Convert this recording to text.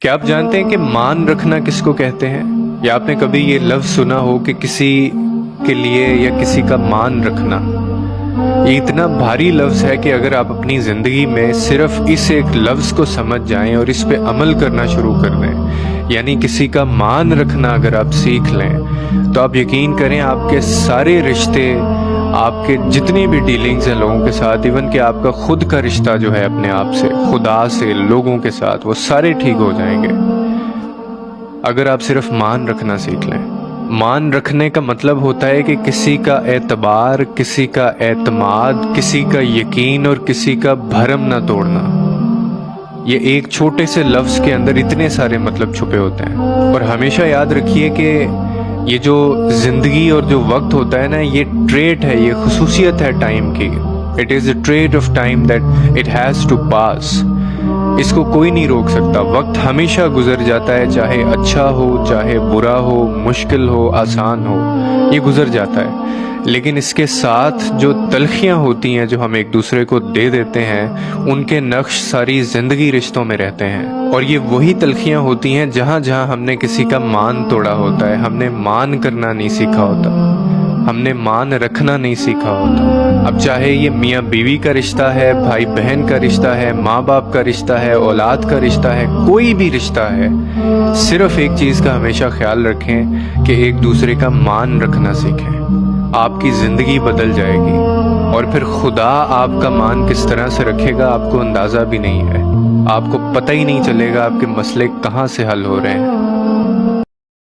क्या आप जानते हैं कि मान रखना किसको कहते हैं? या आपने कभी ये लफ्ज़ सुना हो कि किसी के लिए या किसी का मान रखना? ये इतना भारी लफ्ज़ है कि अगर आप अपनी ज़िंदगी में सिर्फ इस एक लफ्ज़ को समझ जाएं और इस पे अमल करना शुरू कर दें, यानी किसी का मान रखना अगर आप सीख लें, तो आप यकीन करें आपके सारे रिश्ते, आपके जितनी भी डीलिंग्स हैं लोगों के साथ, इवन कि आपका खुद का रिश्ता जो है अपने आप से, खुदा से, लोगों के साथ, वो सारे ठीक हो जाएंगे अगर आप सिर्फ मान रखना सीख लें। मान रखने का मतलब होता है कि किसी का एतबार, किसी का एतमाद, किसी का यकीन और किसी का भरम ना तोड़ना। ये एक छोटे से लफ्ज़ के अंदर इतने सारे मतलब छुपे होते हैं। और हमेशा याद रखिए कि ये जो ज़िंदगी और जो वक्त होता है ना, ये ट्रेट है, ये खुसूसियत है टाइम की। It is a trait of time that it has to pass. इसको कोई नहीं रोक सकता। वक्त हमेशा गुजर जाता है, चाहे अच्छा हो, चाहे बुरा हो, मुश्किल हो, आसान हो, ये गुजर जाता है। लेकिन इसके साथ जो तलखियाँ होती हैं जो हम एक दूसरे को दे देते हैं, उनके नक्श सारी ज़िंदगी रिश्तों में रहते हैं। और ये वही तलखियाँ होती हैं जहाँ जहाँ हमने किसी का मान तोड़ा होता है, हमने मान करना नहीं सीखा होता, हमने मान रखना नहीं सीखा होता। अब चाहे ये मियाँ बीवी का रिश्ता है, भाई बहन का रिश्ता है, माँ बाप का रिश्ता है, औलाद का रिश्ता है, कोई भी रिश्ता है, सिर्फ एक चीज़ का हमेशा ख्याल रखें कि एक दूसरे का मान रखना सीखें। आपकी ज़िंदगी बदल जाएगी। और फिर खुदा आपका मान किस तरह से रखेगा आपको अंदाज़ा भी नहीं है। आपको पता ही नहीं चलेगा आपके मसले कहाँ से हल हो रहे हैं।